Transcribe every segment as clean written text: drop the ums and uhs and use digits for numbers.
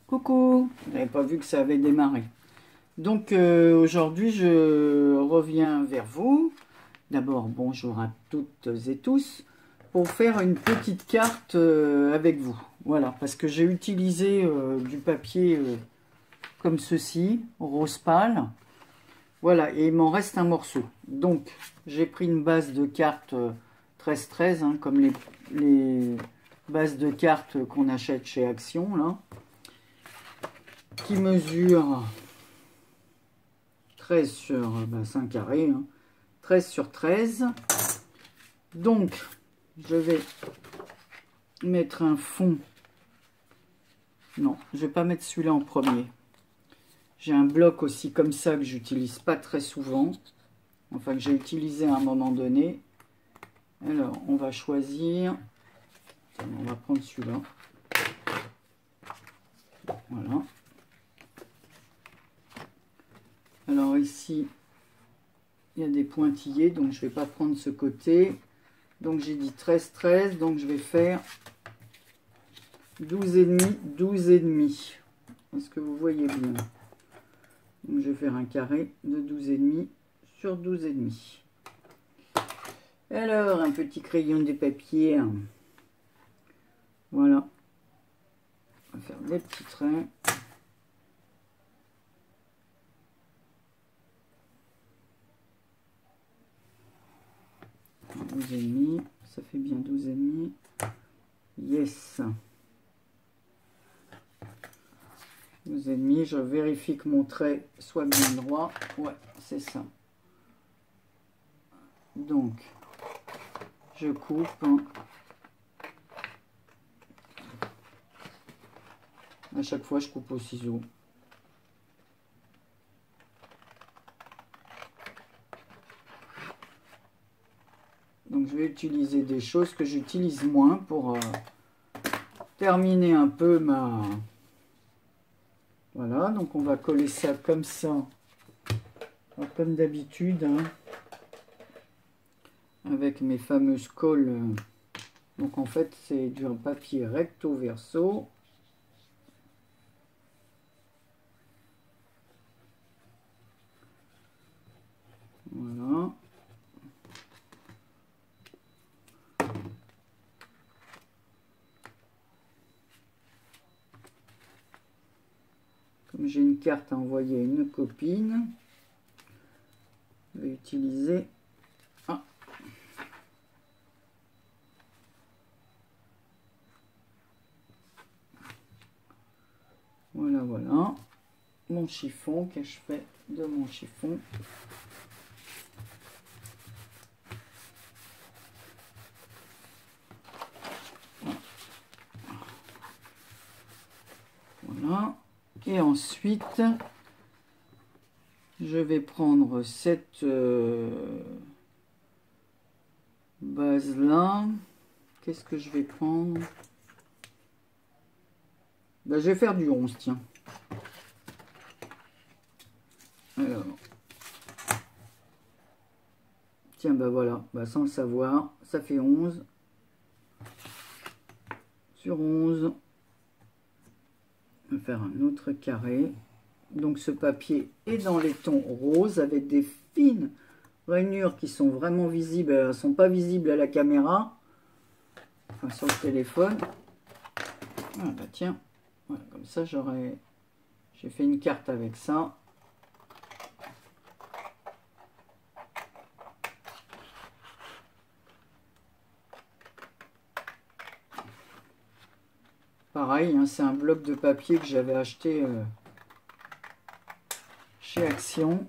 Coucou, vous n'avez pas vu que ça avait démarré. Donc aujourd'hui je reviens vers vous. D'abord bonjour à toutes et tous pour faire une petite carte avec vous. Voilà, parce que j'ai utilisé du papier comme ceci, rose pâle. Voilà, et il m'en reste un morceau. Donc j'ai pris une base de cartes 13-13, hein, comme les bases de cartes qu'on achète chez Action là, qui mesure 13 sur, c'est un carré, hein, 13 sur 13. Donc, je vais mettre un fond. Non, je vais pas mettre celui-là en premier. J'ai un bloc aussi comme ça que j'utilise pas très souvent. Enfin, que j'ai utilisé à un moment donné. Alors, on va choisir. On va prendre celui-là. Voilà. Alors ici, il y a des pointillés, donc je ne vais pas prendre ce côté. Donc j'ai dit 13-13, donc je vais faire 12,5, 12,5. Est-ce que vous voyez bien? Donc je vais faire un carré de 12,5 sur 12,5. Alors, un petit crayon de papier. Voilà. On va faire des petits traits. Douze et demi, ça fait bien 12,5. Yes. 12,5, je vérifie que mon trait soit bien droit. Ouais, c'est ça. Donc, je coupe. À chaque fois, je coupe au ciseau. Donc, je vais utiliser des choses que j'utilise moins pour terminer un peu ma... Voilà, donc on va coller ça comme ça, comme d'habitude, hein, avec mes fameuses colles. Donc en fait, c'est du papier recto verso. Voilà. Comme j'ai une carte à envoyer à une copine, je vais utiliser... Ah. Voilà, voilà. Mon chiffon, que je fais de mon chiffon. Voilà. Et ensuite, je vais prendre cette base-là. Qu'est-ce que je vais prendre? Ben, je vais faire du 11, tiens. Alors. Tiens, ben voilà. Ben, sans le savoir, ça fait 11. Sur 11. On va faire un autre carré. Donc ce papier est dans les tons roses avec des fines rainures qui sont vraiment visibles. Elles ne sont pas visibles à la caméra. Enfin, sur le téléphone. Ah bah tiens. Voilà, comme ça j'aurais... J'ai fait une carte avec ça. Pareil, hein, c'est un bloc de papier que j'avais acheté chez Action.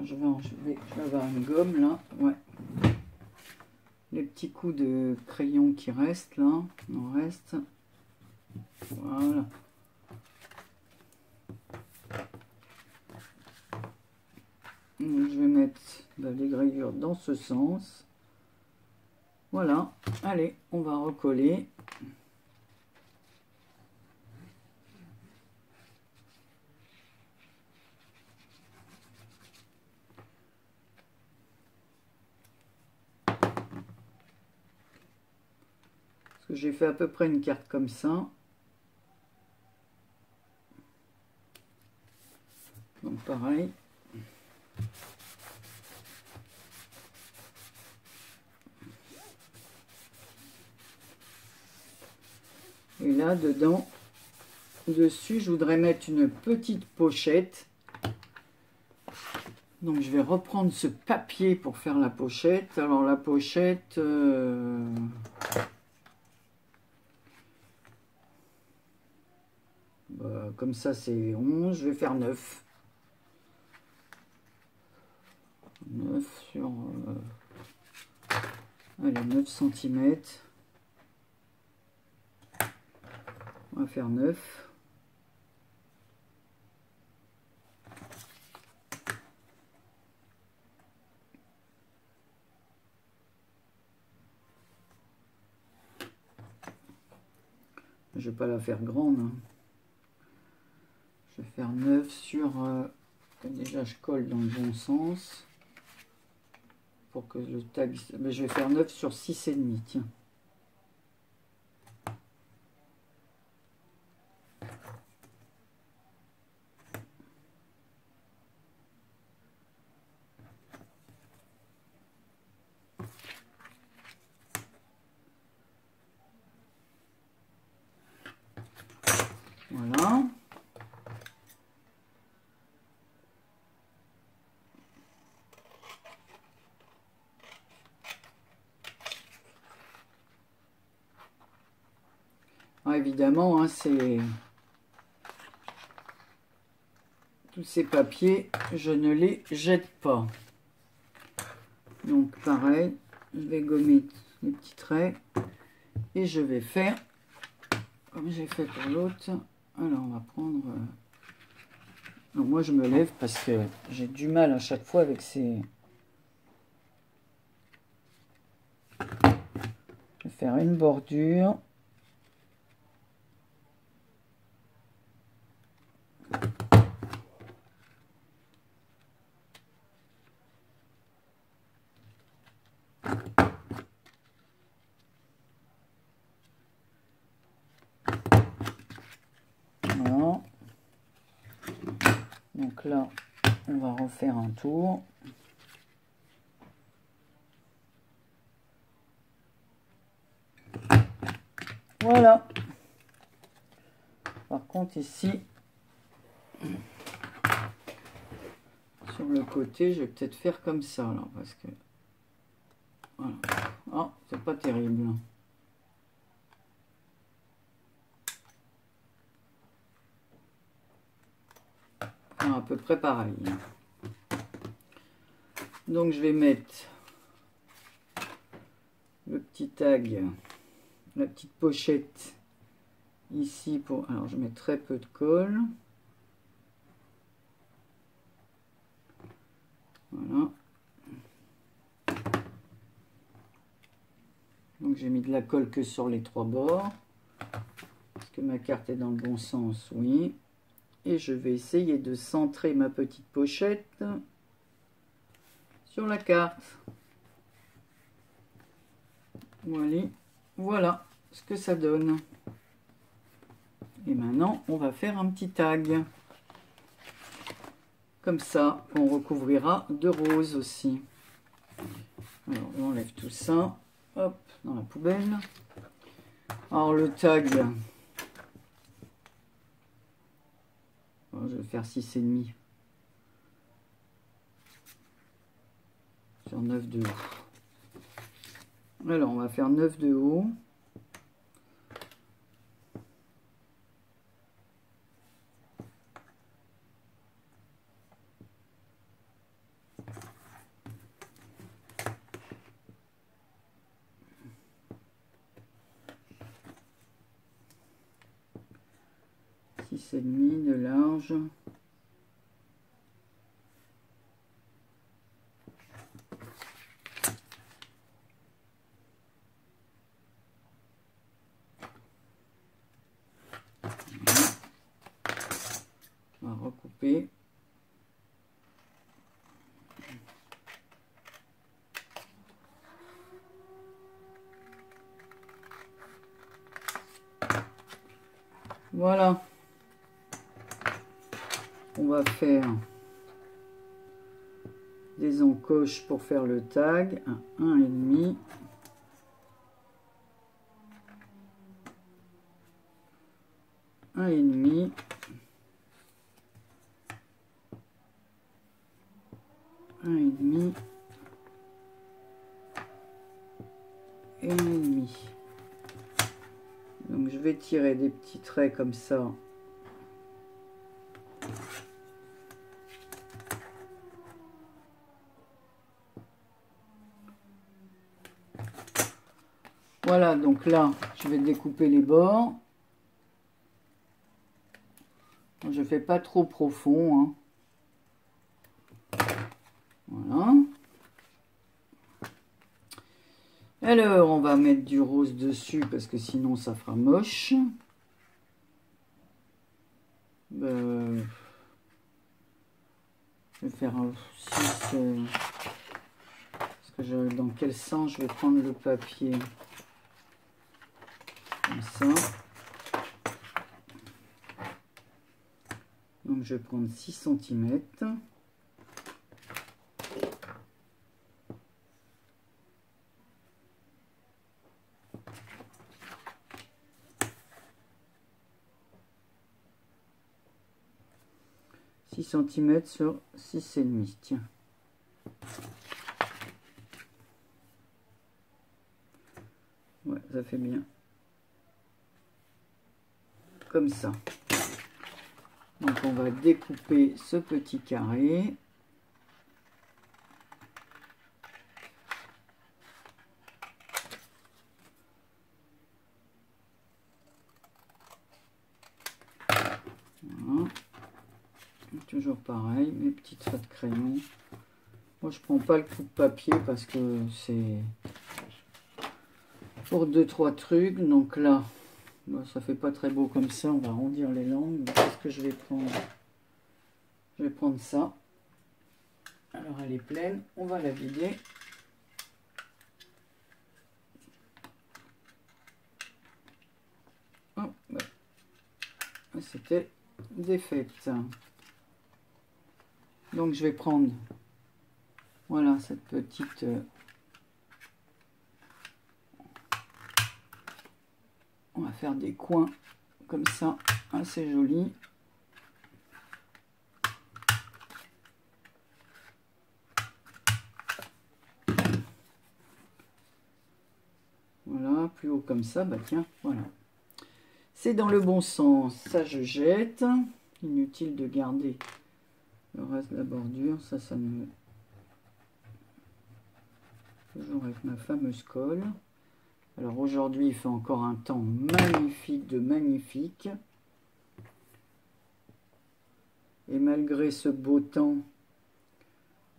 Je vais avoir une gomme là. Ouais. Les petits coups de crayon qui restent là. Il en reste. Voilà. Donc, je vais mettre les gravures dans ce sens. Voilà. Allez, on va recoller. Parce que j'ai fait à peu près une carte comme ça. pareil. Et là, dedans, dessus, je voudrais mettre une petite pochette. Donc, je vais reprendre ce papier pour faire la pochette. Alors, la pochette... comme ça, c'est 11. Je vais faire 9. 9 sur... allez, 9 cm. On va faire 9. Je vais pas la faire grande. Hein. Je vais faire 9 sur... déjà, je colle dans le bon sens. Pour que le tag... Mais je vais faire 9 sur 6,5. Tiens. Voilà. Ah, évidemment, hein, c'est... tous ces papiers, je ne les jette pas. Donc, pareil, je vais gommer les petits traits. Et je vais faire, comme j'ai fait pour l'autre... Alors, on va prendre... Alors, moi, je me lève parce que j'ai du mal à chaque fois avec ces... Je vais faire une bordure. Voilà. Donc là, on va refaire un tour. Voilà. Par contre, ici, sur le côté, je vais peut-être faire comme ça, là, parce que... Voilà. Ah, c'est pas terrible. À peu près pareil. Donc, je vais mettre le petit tag, la petite pochette ici pour... Alors, je mets très peu de colle. Voilà. Donc, j'ai mis de la colle que sur les 3 bords. Est-ce que ma carte est dans le bon sens? Oui. Et je vais essayer de centrer ma petite pochette sur la carte. Voilà ce que ça donne. Et maintenant, on va faire un petit tag. Comme ça, on recouvrira de rose aussi. Alors, on enlève tout ça. Hop, dans la poubelle. Alors, le tag... je vais faire 6,5 sur 9 de haut. Alors, on va faire 9 de haut. Et demi de large. On va recouper. Voilà. On va faire des encoches pour faire le tag, un 1,5. Un et demi. Un et demi. Et un et demi. Donc je vais tirer des petits traits comme ça. Voilà, donc là, je vais découper les bords. Je fais pas trop profond, hein. Voilà. Alors, on va mettre du rose dessus parce que sinon ça fera moche. Je vais faire un 6. Parce que dans quel sens je vais prendre le papier? Comme ça. Donc je vais prendre 6 cm. Sur 6,5. Tiens. Ouais, ça fait bien. Comme ça. Donc on va découper ce petit carré. Voilà. Toujours pareil, mes petits traits de crayon. Moi je prends pas le coup de papier parce que c'est pour 2-3 trucs. Donc là, ça fait pas très beau comme ça. On va arrondir les langues. Qu'est-ce que je vais prendre? Je vais prendre ça. Alors elle est pleine, on va la vider. Oh, ouais. C'était défaite. Donc je vais prendre, voilà, cette petite on va faire des coins comme ça, assez jolis. Voilà, plus haut comme ça, bah tiens, voilà. C'est dans le bon sens. Ça, je jette. Inutile de garder le reste de la bordure. Ça me... Toujours avec ma fameuse colle. Alors aujourd'hui, il fait encore un temps magnifique de magnifique. Et malgré ce beau temps,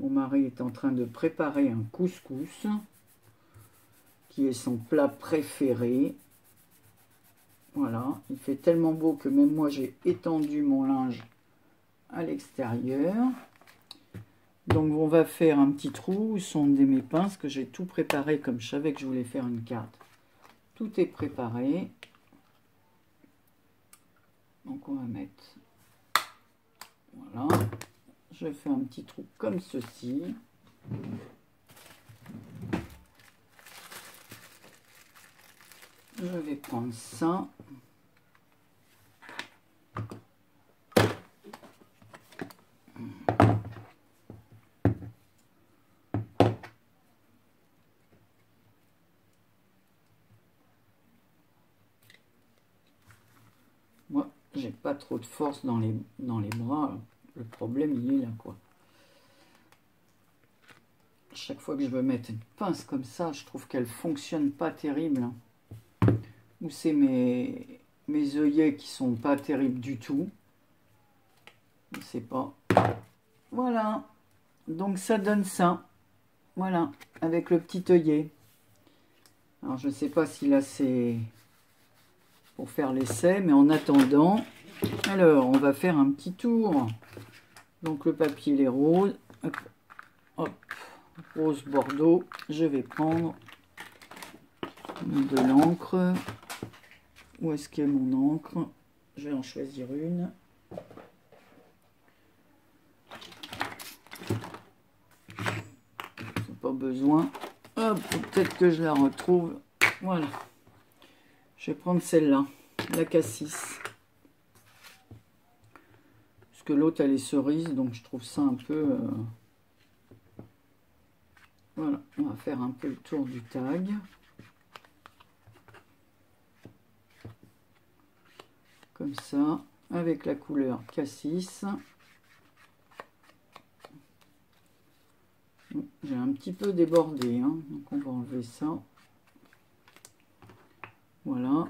mon mari est en train de préparer un couscous, qui est son plat préféré. Voilà, il fait tellement beau que même moi j'ai étendu mon linge à l'extérieur. Donc on va faire un petit trou où sont mes pinces, que j'ai tout préparé comme je savais que je voulais faire une carte. Tout est préparé. Donc on va mettre, voilà, je fais un petit trou comme ceci. Je vais prendre ça. Moi, j'ai pas trop de force dans les bras. Le problème, il est là, quoi. Chaque fois que je veux mettre une pince comme ça, je trouve qu'elle fonctionne pas terrible. Ou c'est mes œillets qui sont pas terribles du tout. Je sais pas. Voilà. Donc ça donne ça. Voilà. Avec le petit œillet. Alors je sais pas si là c'est pour faire l'essai, mais en attendant, alors on va faire un petit tour. Donc le papier il est rose. Hop, hop. Rose bordeaux. Je vais prendre de l'encre. Où est-ce qu'il y a mon encre? Je vais en choisir une. besoin. Hop, peut-être que je la retrouve. Voilà. Je vais prendre celle-là, la cassis. Parce que l'autre, elle est cerise, donc je trouve ça un peu... Voilà, on va faire un peu le tour du tag. Comme ça, avec la couleur cassis. J'ai un petit peu débordé, hein, donc on va enlever ça. Voilà.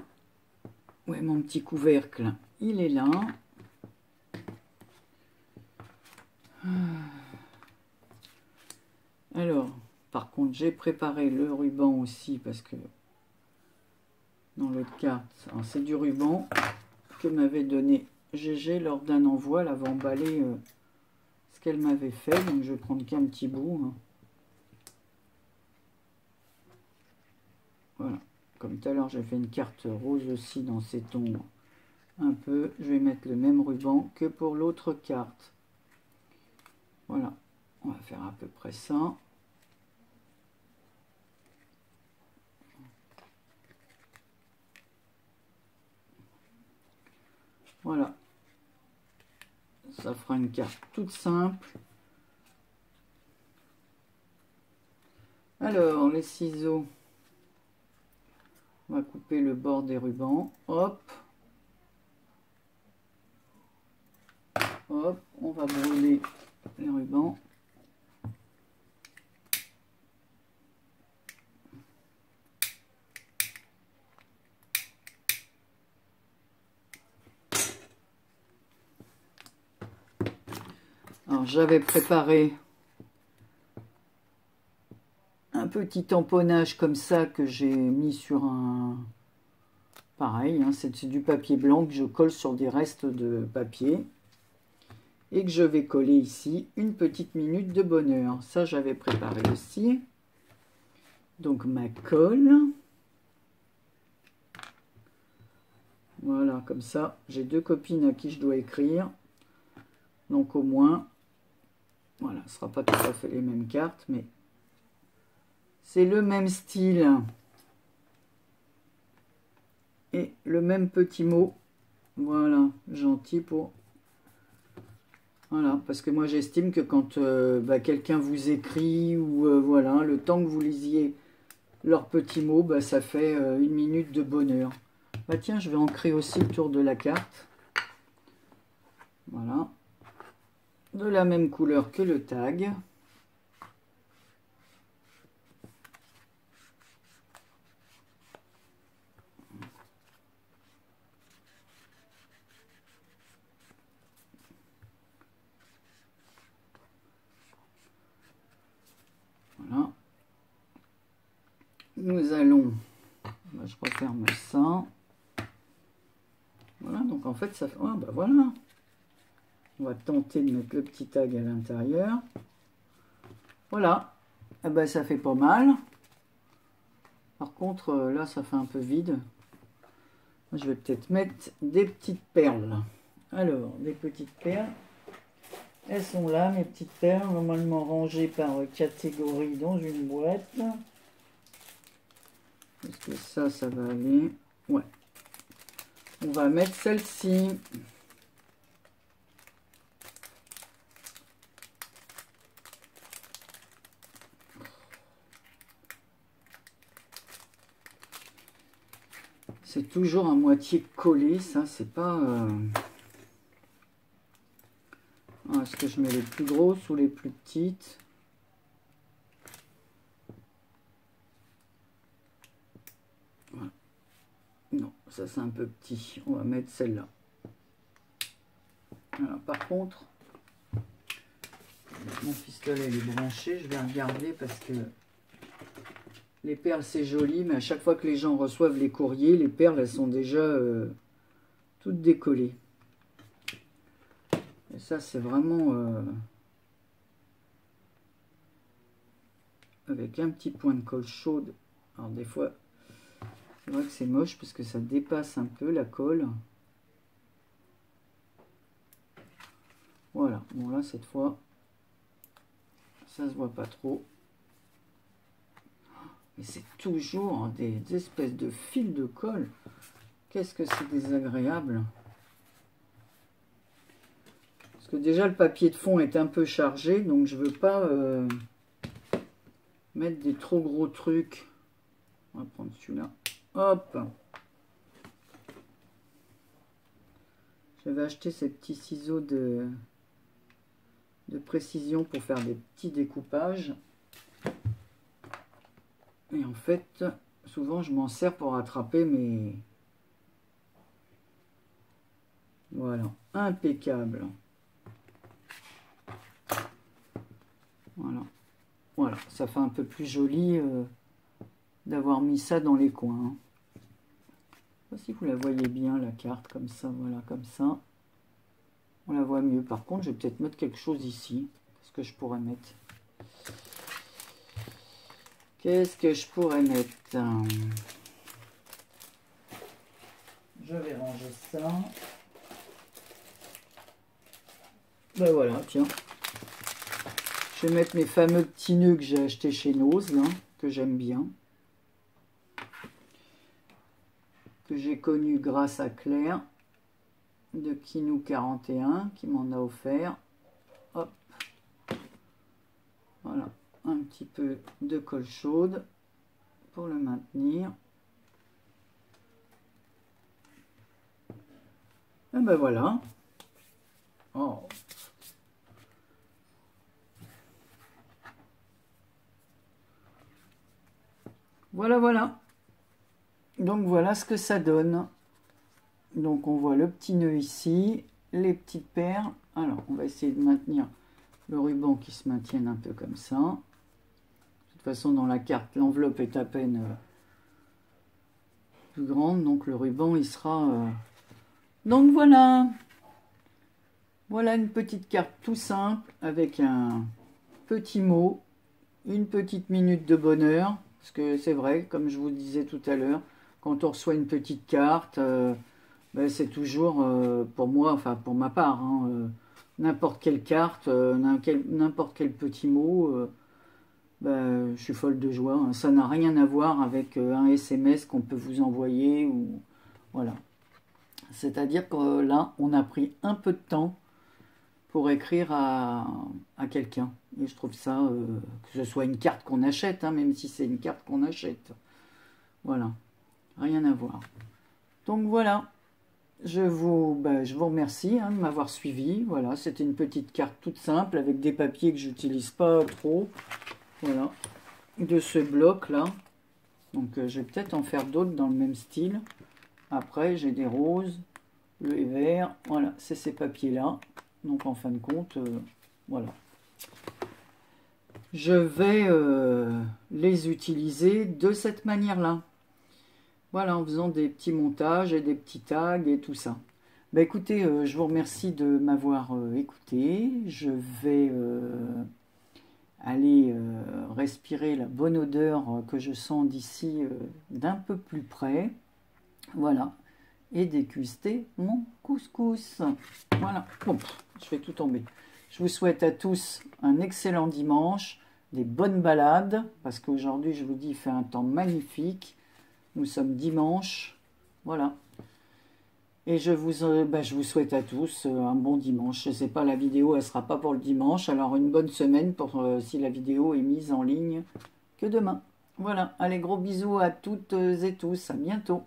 Ouais, mon petit couvercle, il est là. Alors, par contre, j'ai préparé le ruban aussi parce que dans l'autre carte, c'est du ruban que m'avait donné Gégé lors d'un envoi. Elle avait emballé ce qu'elle m'avait fait, donc je vais prendre qu'un petit bout. Hein. Voilà. Comme tout à l'heure, j'ai fait une carte rose aussi dans ces tons un peu. Je vais mettre le même ruban que pour l'autre carte. Voilà. On va faire à peu près ça. Voilà. Ça fera une carte toute simple. Alors, les ciseaux. On va couper le bord des rubans. Hop. Hop. On va brûler les rubans. Alors, j'avais préparé un petit tamponnage comme ça que j'ai mis sur un... Pareil, hein, c'est du papier blanc que je colle sur des restes de papier. Et que je vais coller ici une petite minute de bonheur. Ça, j'avais préparé aussi. Donc, ma colle. Voilà, comme ça, j'ai deux copines à qui je dois écrire. Donc, au moins, voilà, ce ne sera pas tout à fait les mêmes cartes, mais c'est le même style. Et le même petit mot. Voilà, gentil pour... Voilà, parce que moi j'estime que quand quelqu'un vous écrit ou voilà, le temps que vous lisiez leurs petits mots, ça fait une minute de bonheur. Bah tiens, je vais ancrer aussi le tour de la carte. Voilà. De la même couleur que le tag. Voilà. Nous allons... je referme ça. Voilà, donc en fait, ça fait... Ah, bah voilà. On va tenter de mettre le petit tag à l'intérieur. Voilà. Eh ben, ça fait pas mal. Par contre, là, ça fait un peu vide. Je vais peut-être mettre des petites perles. Alors, des petites perles. Elles sont là, mes petites perles, normalement rangées par catégorie dans une boîte. Est-ce que ça va aller? Ouais. On va mettre celle-ci. C'est toujours à moitié collé, ça, c'est pas... Est-ce que je mets les plus grosses ou les plus petites? Voilà. Non, ça c'est un peu petit. On va mettre celle-là. Par contre, mon pistolet est branché. Je vais regarder parce que les perles c'est joli, mais à chaque fois que les gens reçoivent les courriers, les perles elles sont déjà toutes décollées. Et ça c'est vraiment avec un petit point de colle chaude. Alors des fois, c'est vrai que c'est moche parce que ça dépasse un peu la colle. Voilà, bon là cette fois, ça se voit pas trop. Et c'est toujours des espèces de fils de colle. Qu'est-ce que c'est désagréable. Parce que déjà le papier de fond est un peu chargé, donc je veux pas mettre des trop gros trucs. On va prendre celui-là. Hop. J'avais acheté ces petits ciseaux de précision pour faire des petits découpages. Et en fait, souvent je m'en sers pour attraper mes... Voilà, impeccable. Voilà. Voilà, ça fait un peu plus joli d'avoir mis ça dans les coins. Je ne sais pas si vous la voyez bien, la carte, comme ça, voilà, comme ça. On la voit mieux. Par contre, je vais peut-être mettre quelque chose ici. Qu'est-ce que je pourrais mettre? Qu'est-ce que je pourrais mettre? Je vais ranger ça. Ben voilà, tiens. Je vais mettre mes fameux petits nœuds que j'ai achetés chez Nose, là, que j'aime bien. Que j'ai connu grâce à Claire de Kinou 41 qui m'en a offert. Hop. Voilà, un petit peu de colle chaude pour le maintenir. Et ben voilà. Oh. Voilà, voilà. Donc voilà ce que ça donne. Donc on voit le petit nœud ici, les petites paires. Alors on va essayer de maintenir le ruban qui se maintienne un peu comme ça. De toute façon dans la carte, l'enveloppe est à peine plus grande, donc le ruban il sera... Donc voilà. Voilà une petite carte tout simple avec un petit mot, une petite minute de bonheur. Parce que c'est vrai, comme je vous le disais tout à l'heure, quand on reçoit une petite carte, ben c'est toujours, pour moi, enfin pour ma part, hein, n'importe quelle carte, n'importe quel petit mot, ben, je suis folle de joie. Hein. Ça n'a rien à voir avec un SMS qu'on peut vous envoyer. Ou voilà. C'est-à-dire que là, on a pris un peu de temps pour écrire à quelqu'un. Et je trouve ça, que ce soit une carte qu'on achète, hein, même si c'est une carte qu'on achète. Voilà, rien à voir. Donc voilà, je vous remercie hein, de m'avoir suivi. Voilà, c'était une petite carte toute simple avec des papiers que j'utilise pas trop. Voilà, de ce bloc-là. Donc je vais peut-être en faire d'autres dans le même style. Après, j'ai des roses, bleu et vert. Voilà, c'est ces papiers-là. Donc en fin de compte, voilà. Je vais les utiliser de cette manière-là. Voilà, en faisant des petits montages et des petits tags et tout ça. Bah écoutez, je vous remercie de m'avoir écouté. Je vais aller respirer la bonne odeur que je sens d'ici d'un peu plus près. Voilà. Et déguster mon couscous. Voilà. Bon, je fais tout tomber. Je vous souhaite à tous un excellent dimanche, des bonnes balades, parce qu'aujourd'hui, je vous dis, il fait un temps magnifique. Nous sommes dimanche. Voilà. Et je vous souhaite à tous un bon dimanche. Je ne sais pas, la vidéo, elle ne sera pas pour le dimanche. Alors, une bonne semaine pour si la vidéo est mise en ligne que demain. Voilà. Allez, gros bisous à toutes et tous. À bientôt.